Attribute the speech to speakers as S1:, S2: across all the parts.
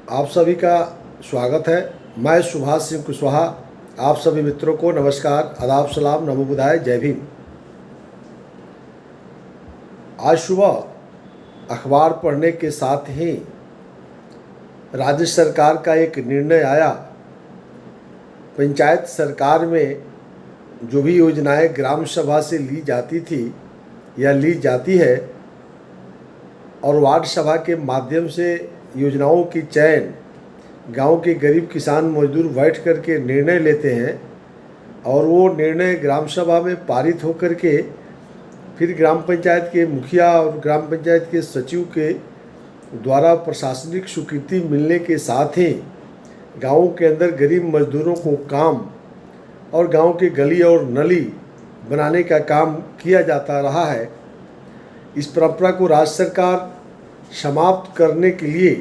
S1: आप सभी का स्वागत है। मैं सुभाष सिंह कुशवाहा आप सभी मित्रों को नमस्कार, आदाब, सलाम, नमो बुधाय, जय भीम। आज सुबह अखबार पढ़ने के साथ ही राज्य सरकार का एक निर्णय आया। पंचायत सरकार में जो भी योजनाएं ग्राम सभा से ली जाती थी या ली जाती है और वार्ड सभा के माध्यम से योजनाओं की चयन गांव के गरीब किसान मजदूर बैठ कर के निर्णय लेते हैं और वो निर्णय ग्राम सभा में पारित होकर के फिर ग्राम पंचायत के मुखिया और ग्राम पंचायत के सचिव के द्वारा प्रशासनिक स्वीकृति मिलने के साथ ही गाँव के अंदर गरीब मजदूरों को काम और गांव के गली और नली बनाने का काम किया जाता रहा है। इस परंपरा को राज्य सरकार समाप्त करने के लिए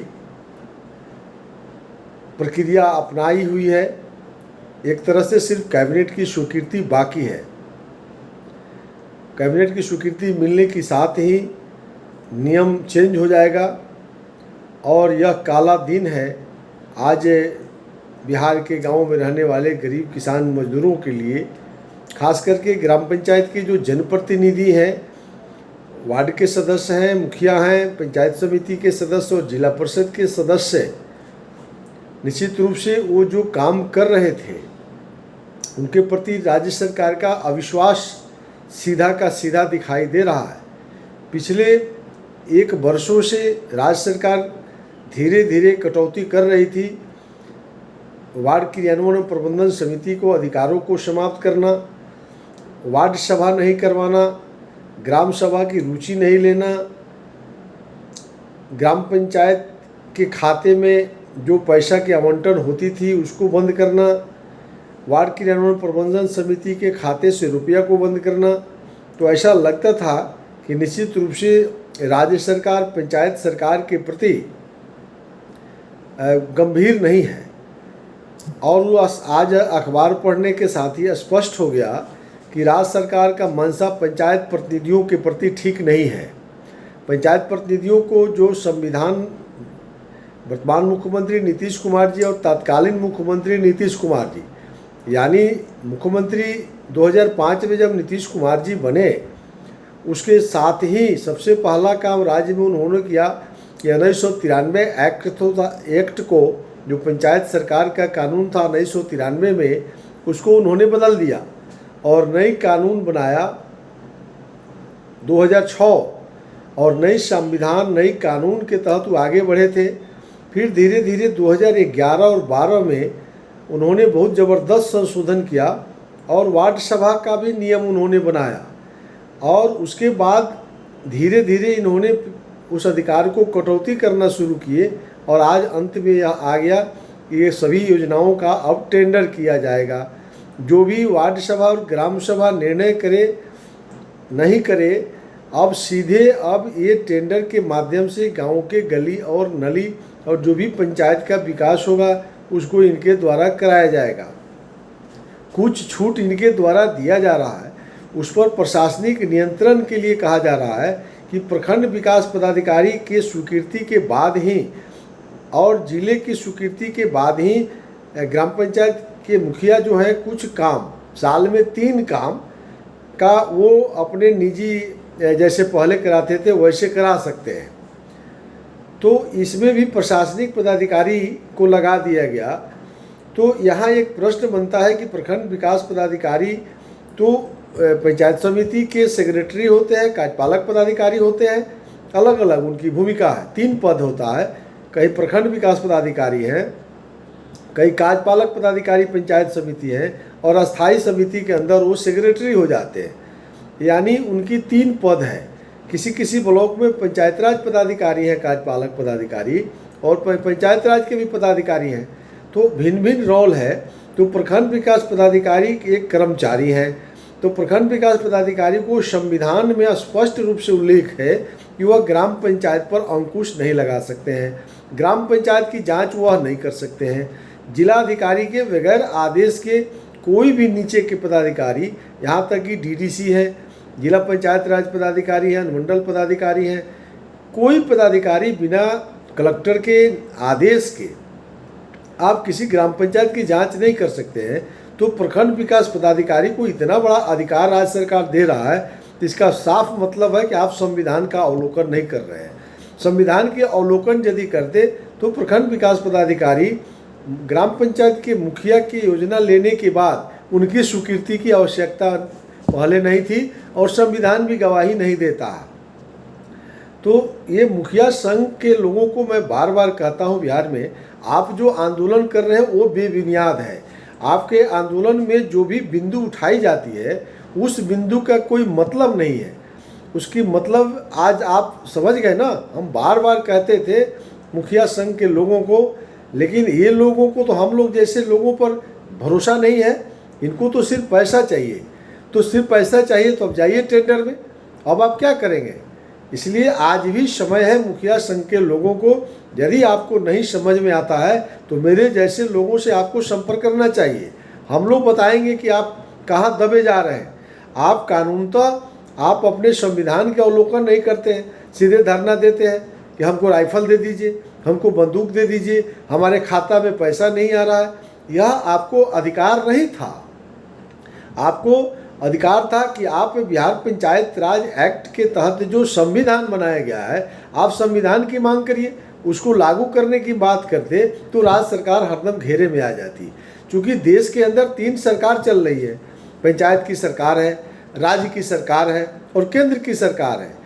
S1: प्रक्रिया अपनाई हुई है। एक तरह से सिर्फ कैबिनेट की स्वीकृति बाकी है। कैबिनेट की स्वीकृति मिलने के साथ ही नियम चेंज हो जाएगा और यह काला दिन है आज बिहार के गांवों में रहने वाले गरीब किसान मजदूरों के लिए। खास करके ग्राम पंचायत के जो जनप्रतिनिधि हैं, वार्ड के सदस्य हैं, मुखिया हैं, पंचायत समिति के सदस्य और जिला परिषद के सदस्य, निश्चित रूप से वो जो काम कर रहे थे उनके प्रति राज्य सरकार का अविश्वास सीधा का सीधा दिखाई दे रहा है। पिछले एक वर्षों से राज्य सरकार धीरे धीरे कटौती कर रही थी। वार्ड क्रियान्वयन प्रबंधन समिति को अधिकारों को समाप्त करना, वार्ड सभा नहीं करवाना, ग्राम सभा की रुचि नहीं लेना, ग्राम पंचायत के खाते में जो पैसा की आवंटन होती थी उसको बंद करना, वार्ड क्रियान्वयन प्रबंधन समिति के खाते से रुपया को बंद करना। तो ऐसा लगता था कि निश्चित रूप से राज्य सरकार पंचायत सरकार के प्रति गंभीर नहीं है। और वो आज अखबार पढ़ने के साथ ही स्पष्ट हो गया कि राज्य सरकार का मंशा पंचायत प्रतिनिधियों के प्रति ठीक नहीं है। पंचायत प्रतिनिधियों को जो संविधान वर्तमान मुख्यमंत्री नीतीश कुमार जी और तत्कालीन मुख्यमंत्री नीतीश कुमार जी, यानी मुख्यमंत्री 2005 में जब नीतीश कुमार जी बने, उसके साथ ही सबसे पहला काम राज्य में उन्होंने किया कि 1993 एक्ट को, जो पंचायत सरकार का कानून था 1993 में, उसको उन्होंने बदल दिया और नई कानून बनाया 2006 और नई संविधान नई कानून के तहत वो आगे बढ़े थे। फिर धीरे धीरे 2011 और 12 में उन्होंने बहुत ज़बरदस्त संशोधन किया और वार्ड सभा का भी नियम उन्होंने बनाया और उसके बाद धीरे धीरे इन्होंने उस अधिकार को कटौती करना शुरू किए और आज अंत में यह आ गया कि ये सभी योजनाओं का अब टेंडर किया जाएगा। जो भी वार्ड सभा और ग्राम सभा निर्णय करे नहीं करे, अब सीधे अब ये टेंडर के माध्यम से गाँव के गली और नली और जो भी पंचायत का विकास होगा उसको इनके द्वारा कराया जाएगा। कुछ छूट इनके द्वारा दिया जा रहा है, उस पर प्रशासनिक नियंत्रण के लिए कहा जा रहा है कि प्रखंड विकास पदाधिकारी के स्वीकृति के बाद ही और जिले की स्वीकृति के बाद ही ग्राम पंचायत के मुखिया जो है कुछ काम, साल में 3 काम का वो अपने निजी जैसे पहले कराते थे वैसे करा सकते हैं। तो इसमें भी प्रशासनिक पदाधिकारी को लगा दिया गया। तो यहाँ एक प्रश्न बनता है कि प्रखंड विकास पदाधिकारी तो पंचायत समिति के सेक्रेटरी होते हैं, कार्यपालक पदाधिकारी होते हैं, अलग अलग उनकी भूमिका है। 3 पद होता है, कहीं प्रखंड विकास पदाधिकारी हैं, कहीं कार्यपालक पदाधिकारी पंचायत समिति हैं और अस्थाई समिति के अंदर वो सेक्रेटरी हो जाते हैं। यानी उनकी 3 पद हैं। किसी किसी ब्लॉक में पंचायत राज पदाधिकारी हैं, कार्यपालक पदाधिकारी, और पंचायत राज के भी पदाधिकारी हैं। तो भिन्न भिन्न रोल है। तो प्रखंड विकास पदाधिकारी एक कर्मचारी हैं। तो प्रखंड विकास पदाधिकारी को संविधान में स्पष्ट रूप से उल्लेख है कि वह ग्राम पंचायत पर अंकुश नहीं लगा सकते हैं, ग्राम पंचायत की जांच वह नहीं कर सकते हैं। जिला अधिकारी के बगैर आदेश के कोई भी नीचे के पदाधिकारी, यहाँ तक कि डीडीसी है, जिला पंचायत राज पदाधिकारी हैं, अनुमंडल पदाधिकारी हैं, कोई पदाधिकारी बिना कलेक्टर के आदेश के आप किसी ग्राम पंचायत की जांच नहीं कर सकते हैं, तो प्रखंड विकास पदाधिकारी को इतना बड़ा अधिकार राज्य सरकार दे रहा है, तो इसका साफ मतलब है कि आप संविधान का अवलोकन नहीं कर रहे हैं। संविधान के अवलोकन यदि करते तो प्रखंड विकास पदाधिकारी ग्राम पंचायत के मुखिया की योजना लेने के बाद उनकी स्वीकृति की आवश्यकता पहले नहीं थी और संविधान भी गवाही नहीं देता है। तो ये मुखिया संघ के लोगों को मैं बार बार कहता हूँ, बिहार में आप जो आंदोलन कर रहे हैं वो बेबुनियाद है। आपके आंदोलन में जो भी बिंदु उठाई जाती है उस बिंदु का कोई मतलब नहीं है। उसकी मतलब आज आप समझ गए ना। हम बार बार कहते थे मुखिया संघ के लोगों को, लेकिन ये लोगों को तो हम लोग जैसे लोगों पर भरोसा नहीं है। इनको तो सिर्फ पैसा चाहिए, तो सिर्फ पैसा चाहिए तो अब जाइए टेंडर में। अब आप क्या करेंगे? इसलिए आज भी समय है मुखिया संघ के लोगों को, यदि आपको नहीं समझ में आता है तो मेरे जैसे लोगों से आपको संपर्क करना चाहिए। हम लोग बताएंगे कि आप कहाँ दबे जा रहे हैं। आप कानूनतः आप अपने संविधान के अवलोकन नहीं करते हैं, सीधे धरना देते हैं कि हमको राइफल दे दीजिए, हमको बंदूक दे दीजिए, हमारे खाता में पैसा नहीं आ रहा है। यह आपको अधिकार नहीं था। आपको अधिकार था कि आप बिहार पंचायत राज एक्ट के तहत जो संविधान बनाया गया है, आप संविधान की मांग करिए, उसको लागू करने की बात करते तो राज्य सरकार हरदम घेरे में आ जाती। क्योंकि देश के अंदर 3 सरकार चल रही है, पंचायत की सरकार है, राज्य की सरकार है और केंद्र की सरकार है।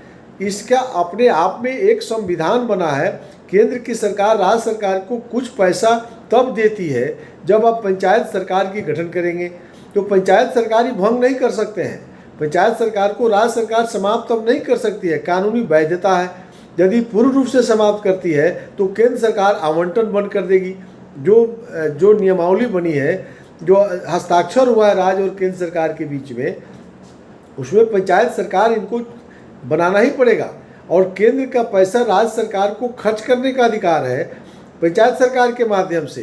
S1: इसका अपने आप में एक संविधान बना है। केंद्र की सरकार राज्य सरकार को कुछ पैसा तब देती है जब आप पंचायत सरकार की गठन करेंगे, तो पंचायत सरकार ही भंग नहीं कर सकते हैं। पंचायत सरकार को राज्य सरकार समाप्त अब नहीं कर सकती है, कानूनी वैधता है। यदि पूर्ण रूप से समाप्त करती है तो केंद्र सरकार आवंटन बंद कर देगी। जो नियमावली बनी है, जो हस्ताक्षर हुआ है राज्य और केंद्र सरकार के बीच में, उसमें पंचायत सरकार इनको बनाना ही पड़ेगा। और केंद्र का पैसा राज्य सरकार को खर्च करने का अधिकार है पंचायत सरकार के माध्यम से।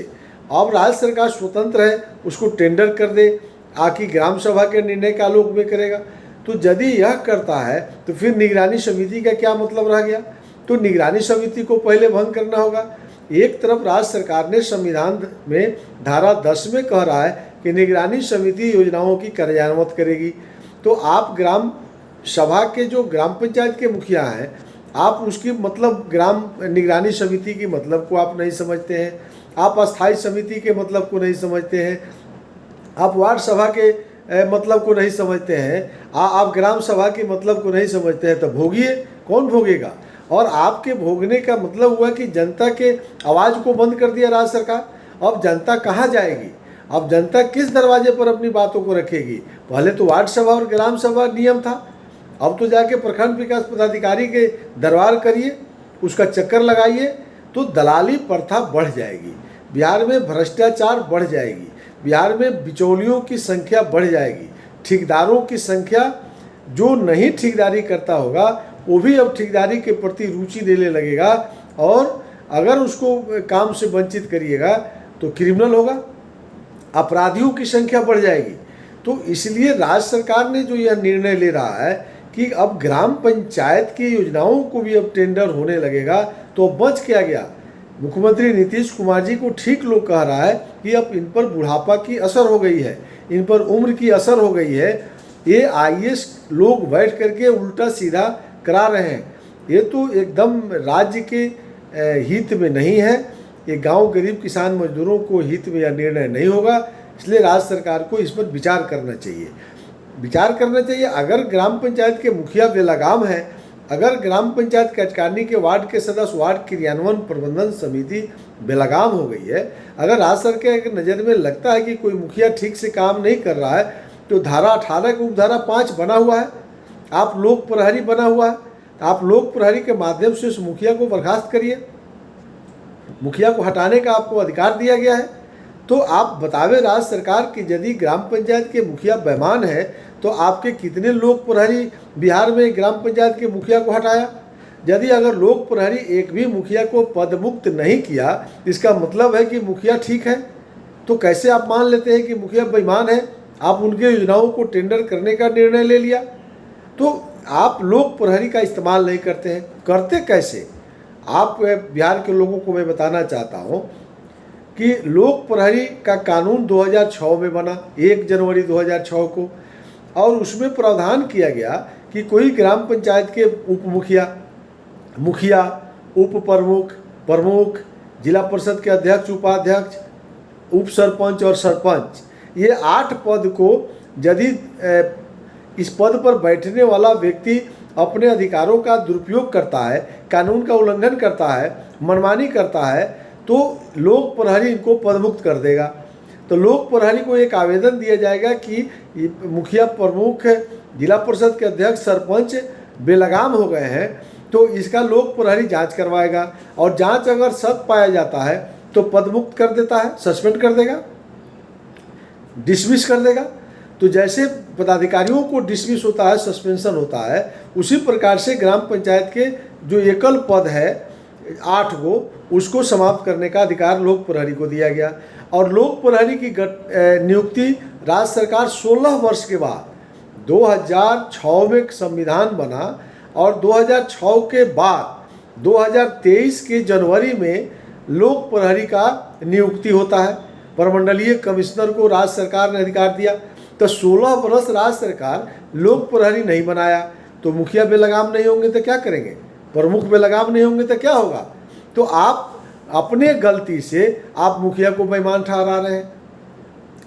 S1: अब राज्य सरकार स्वतंत्र है, उसको टेंडर कर दे, आकि ग्राम सभा के निर्णय का आलोक में करेगा। तो यदि यह करता है तो फिर निगरानी समिति का क्या मतलब रह गया? तो निगरानी समिति को पहले भंग करना होगा। एक तरफ राज्य सरकार ने संविधान में धारा 10 में कह रहा है कि निगरानी समिति योजनाओं की कार्यान्वयन करेगी, तो आप ग्राम सभा के जो ग्राम पंचायत के मुखिया हैं, आप उसकी मतलब ग्राम निगरानी समिति की मतलब को आप नहीं समझते हैं, आप अस्थायी समिति के मतलब को नहीं समझते हैं, आप वार्ड सभा के मतलब को नहीं समझते हैं, आप ग्राम सभा के मतलब को नहीं समझते हैं। तो भोगिए, कौन भोगेगा? और आपके भोगने का मतलब हुआ कि जनता के आवाज़ को बंद कर दिया राज्य सरकार। अब जनता कहाँ जाएगी? अब जनता किस दरवाजे पर अपनी बातों को रखेगी? पहले तो वार्ड सभा और ग्राम सभा नियम था, अब तो जाके प्रखंड विकास पदाधिकारी के दरबार करिए, उसका चक्कर लगाइए, तो दलाली प्रथा बढ़ जाएगी। बिहार में भ्रष्टाचार बढ़ जाएगी, बिहार में बिचौलियों की संख्या बढ़ जाएगी, ठेकेदारों की संख्या, जो नहीं ठेकेदारी करता होगा वो भी अब ठेकेदारी के प्रति रुचि लेने लगेगा, और अगर उसको काम से वंचित करिएगा तो क्रिमिनल होगा, अपराधियों की संख्या बढ़ जाएगी। तो इसलिए राज्य सरकार ने जो यह निर्णय ले रहा है कि अब ग्राम पंचायत की योजनाओं को भी अब टेंडर होने लगेगा, तो बच क्या गया? मुख्यमंत्री नीतीश कुमार जी को ठीक लोग कह रहा है कि अब इन पर बुढ़ापा की असर हो गई है, इन पर उम्र की असर हो गई है। ये IAS लोग बैठ करके उल्टा सीधा करा रहे हैं। ये तो एकदम राज्य के हित में नहीं है, ये गांव गरीब किसान मजदूरों को हित में यह निर्णय नहीं होगा। इसलिए राज्य सरकार को इस पर विचार करना चाहिए। अगर ग्राम पंचायत के मुखिया बेलगाम है, अगर ग्राम पंचायत कार्यकारिणी के वार्ड के सदस्य, वार्ड क्रियान्वयन प्रबंधन समिति बेलगाम हो गई है, अगर राज्य सरकार के नज़र में लगता है कि कोई मुखिया ठीक से काम नहीं कर रहा है, तो धारा 18 के उपधारा 5 बना हुआ है, आप लोक प्रहरी बना हुआ है, आप लोक प्रहरी के माध्यम से उस मुखिया को बर्खास्त करिए। मुखिया को हटाने का आपको अधिकार दिया गया है। तो आप बतावे राज्य सरकार कि यदि ग्राम पंचायत के मुखिया बेईमान है तो आपके कितने लोक प्रहरी बिहार में ग्राम पंचायत के मुखिया को हटाया? यदि अगर लोक प्रहरी एक भी मुखिया को पदमुक्त नहीं किया, इसका मतलब है कि मुखिया ठीक है। तो कैसे आप मान लेते हैं कि मुखिया बेईमान है? आप उनके योजनाओं को टेंडर करने का निर्णय ले लिया, तो आप लोक प्रहरी का इस्तेमाल नहीं करते हैं। करते कैसे? आप बिहार के लोगों को मैं बताना चाहता हूँ कि लोक प्रहरी का कानून 2006 में बना, 1 जनवरी 2006 को, और उसमें प्रावधान किया गया कि कोई ग्राम पंचायत के उप मुखिया, मुखिया, उप प्रमुख, प्रमुख, जिला परिषद के अध्यक्ष, उपाध्यक्ष, उप सरपंच और सरपंच, ये 8 पद को यदि इस पद पर बैठने वाला व्यक्ति अपने अधिकारों का दुरुपयोग करता है, कानून का उल्लंघन करता है, मनमानी करता है, तो लोक प्रहरी इनको पदमुक्त कर देगा। तो लोक प्रहरी को एक आवेदन दिया जाएगा कि मुखिया, प्रमुख, जिला परिषद के अध्यक्ष, सरपंच बेलगाम हो गए हैं, तो इसका लोक प्रहरी जांच करवाएगा, और जांच अगर सत्य पाया जाता है तो पदमुक्त कर देता है, सस्पेंड कर देगा, डिसमिस कर देगा। तो जैसे पदाधिकारियों को डिसमिस होता है, सस्पेंशन होता है, उसी प्रकार से ग्राम पंचायत के जो एकल पद है 8 को, उसको समाप्त करने का अधिकार लोक प्रहरी को दिया गया। और लोक प्रहरी की नियुक्ति राज्य सरकार 16 वर्ष के बाद 2006 में संविधान बना, और 2006 के बाद 2023 के जनवरी में लोक प्रहरी का नियुक्ति होता है। प्रमंडलीय कमिश्नर को राज्य सरकार ने अधिकार दिया। तो 16 वर्ष राज्य सरकार लोक प्रहरी नहीं बनाया, तो मुखिया बेलगाम नहीं होंगे तो क्या करेंगे, प्रमुख बेलगाम नहीं होंगे तो क्या होगा। तो आप अपने गलती से आप मुखिया को बेईमान ठहरा रहे हैं,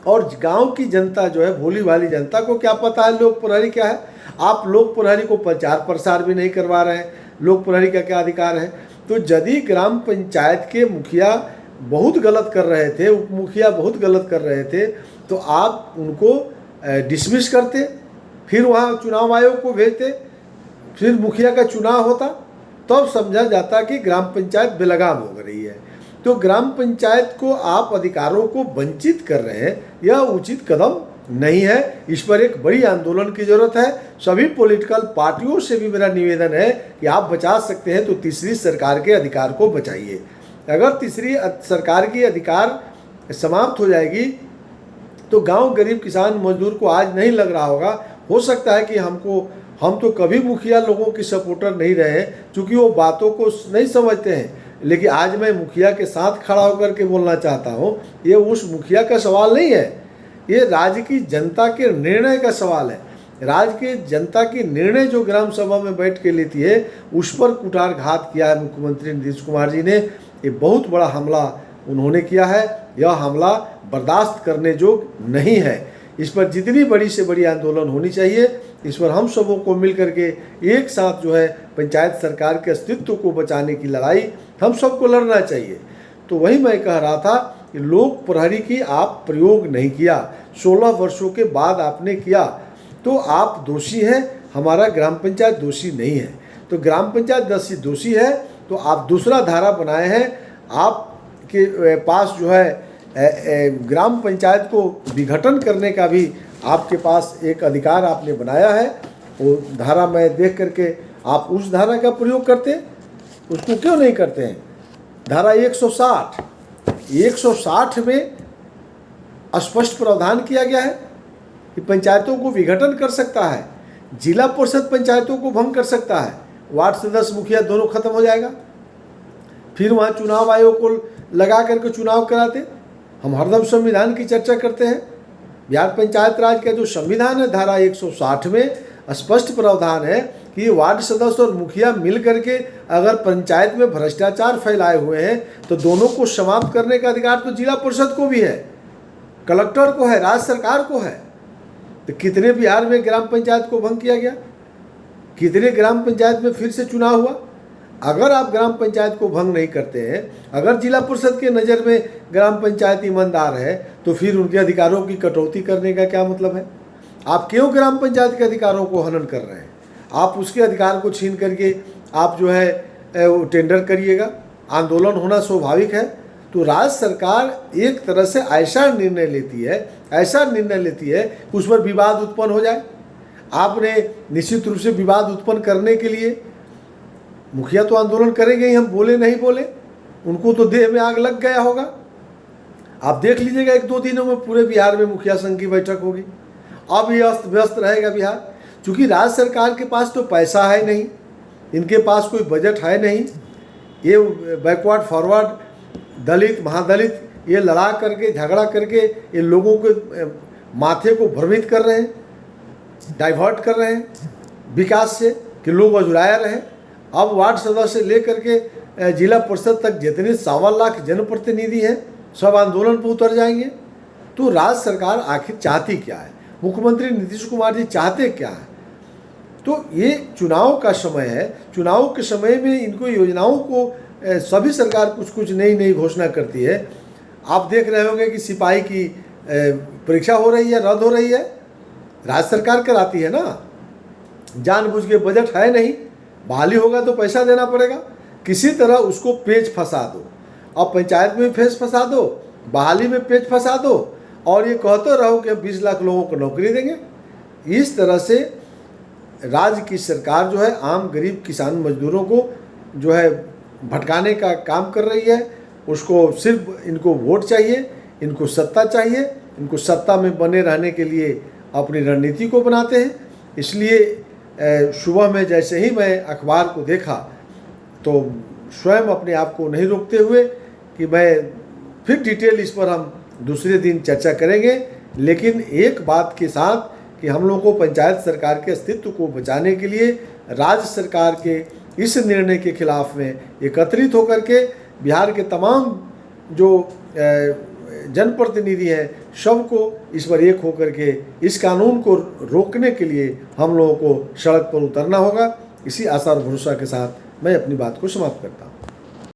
S1: और गांव की जनता जो है, भोली भाली जनता को क्या पता है लोक प्रहरी क्या है। आप लोक प्रहरी को प्रचार प्रसार भी नहीं करवा रहे हैं, लोक प्रहरी का क्या अधिकार है। तो यदि ग्राम पंचायत के मुखिया बहुत गलत कर रहे थे, उप मुखिया बहुत गलत कर रहे थे, तो आप उनको डिसमिस करते, फिर वहाँ चुनाव आयोग को भेजते, फिर मुखिया का चुनाव होता, तब समझा जाता कि ग्राम पंचायत बेलगाम हो रही है। तो ग्राम पंचायत को आप अधिकारों को वंचित कर रहे हैं, यह उचित कदम नहीं है। इस पर एक बड़ी आंदोलन की जरूरत है। सभी पॉलिटिकल पार्टियों से भी मेरा निवेदन है कि आप बचा सकते हैं तो तीसरी सरकार के अधिकार को बचाइए। अगर तीसरी सरकार की अधिकार समाप्त हो जाएगी तो गांव गरीब किसान मजदूर को आज नहीं लग रहा होगा, हो सकता है कि हम तो कभी मुखिया लोगों की सपोर्टर नहीं रहे हैं, क्योंकि वो बातों को नहीं समझते हैं। लेकिन आज मैं मुखिया के साथ खड़ा होकर के बोलना चाहता हूँ, ये उस मुखिया का सवाल नहीं है, ये राज्य की जनता के निर्णय का सवाल है। राज्य की जनता की निर्णय जो ग्राम सभा में बैठ के लेती है, उस पर कुठारघात किया है मुख्यमंत्री नीतीश कुमार जी ने। ये बहुत बड़ा हमला उन्होंने किया है, यह हमला बर्दाश्त करने योग्य नहीं है। इस पर जितनी बड़ी से बड़ी आंदोलन होनी चाहिए, इस पर हम सबों को मिल करके एक साथ जो है पंचायत सरकार के अस्तित्व को बचाने की लड़ाई हम सबको लड़ना चाहिए। तो वही मैं कह रहा था कि लोक प्रहरी की आप प्रयोग नहीं किया, 16 वर्षों के बाद आपने किया, तो आप दोषी हैं, हमारा ग्राम पंचायत दोषी नहीं है। तो ग्राम पंचायत दोषी है तो आप दूसरा धारा बनाए हैं, आपके पास जो है ग्राम पंचायत को विघटन करने का भी आपके पास एक अधिकार आपने बनाया है। वो धारा मैं देख करके आप उस धारा का प्रयोग करते, उसको क्यों नहीं करते हैं। धारा 160 में स्पष्ट प्रावधान किया गया है कि पंचायतों को विघटन कर सकता है, जिला परिषद पंचायतों को भंग कर सकता है, वार्ड सदस्य मुखिया दोनों खत्म हो जाएगा, फिर वहाँ चुनाव आयोग को लगा करके चुनाव कराते। हम हरदम संविधान की चर्चा करते हैं। बिहार पंचायत राज का जो संविधान है, धारा 160 में स्पष्ट प्रावधान है कि वार्ड सदस्य और मुखिया मिल करके अगर पंचायत में भ्रष्टाचार फैलाए हुए हैं तो दोनों को समाप्त करने का अधिकार तो जिला परिषद को भी है, कलेक्टर को है, राज्य सरकार को है। तो कितने बिहार में ग्राम पंचायत को भंग किया गया, कितने ग्राम पंचायत में फिर से चुनाव हुआ। अगर आप ग्राम पंचायत को भंग नहीं करते हैं, अगर जिला परिषद के नज़र में ग्राम पंचायत ईमानदार है, तो फिर उनके अधिकारों की कटौती करने का क्या मतलब है। आप क्यों ग्राम पंचायत के अधिकारों को हनन कर रहे हैं। आप उसके अधिकार को छीन करके आप जो है टेंडर करिएगा, आंदोलन होना स्वाभाविक है। तो राज्य सरकार एक तरह से ऐसा निर्णय लेती है कि उस पर विवाद उत्पन्न हो जाए। आपने निश्चित रूप से विवाद उत्पन्न करने के लिए मुखिया तो आंदोलन करेंगे ही, हम बोले नहीं बोले, उनको तो देह में आग लग गया होगा। आप देख लीजिएगा 1-2 दिनों में पूरे बिहार में मुखिया संघ की बैठक होगी। अब ये अस्त व्यस्त रहेगा बिहार, क्योंकि राज्य सरकार के पास तो पैसा है नहीं, इनके पास कोई बजट है नहीं, ये बैकवर्ड फॉरवर्ड दलित महादलित ये लड़ा करके झगड़ा करके ये लोगों के माथे को भ्रमित कर रहे हैं, डाइवर्ट कर रहे हैं विकास से कि लोग अजुराया रहे। अब वार्ड सदस्य से लेकर के जिला परिषद तक जितने 1.25 लाख जनप्रतिनिधि हैं सब आंदोलन पर उतर जाएंगे। तो राज्य सरकार आखिर चाहती क्या है, मुख्यमंत्री नीतीश कुमार जी चाहते क्या है? तो ये चुनाव का समय है, चुनाव के समय में इनको योजनाओं को सभी सरकार कुछ कुछ नई नई घोषणा करती है। आप देख रहे होंगे कि सिपाही की परीक्षा हो रही है, रद्द हो रही है, राज्य सरकार कराती है ना, जानबूझ के बजट है नहीं, बहाली होगा तो पैसा देना पड़ेगा, किसी तरह उसको पेच फंसा दो। अब पंचायत में पेच फंसा दो, बहाली में पेच फंसा दो और ये कहते रहो कि 20 लाख लोगों को नौकरी देंगे। इस तरह से राज्य की सरकार जो है आम गरीब किसान मजदूरों को जो है भटकाने का काम कर रही है। उसको सिर्फ इनको वोट चाहिए, इनको सत्ता चाहिए, इनको सत्ता में बने रहने के लिए अपनी रणनीति को बनाते हैं। इसलिए सुबह में जैसे ही मैं अखबार को देखा तो स्वयं अपने आप को नहीं रोकते हुए कि मैं फिर डिटेल इस पर हम दूसरे दिन चर्चा करेंगे, लेकिन एक बात के साथ कि हम लोगों को पंचायत सरकार के अस्तित्व को बचाने के लिए राज्य सरकार के इस निर्णय के खिलाफ में एकत्रित होकर के बिहार के तमाम जो जनप्रतिनिधि हैं सबको इस पर एक होकर के इस कानून को रोकने के लिए हम लोगों को सड़क पर उतरना होगा। इसी आशा और भरोसा के साथ मैं अपनी बात को समाप्त करता हूँ।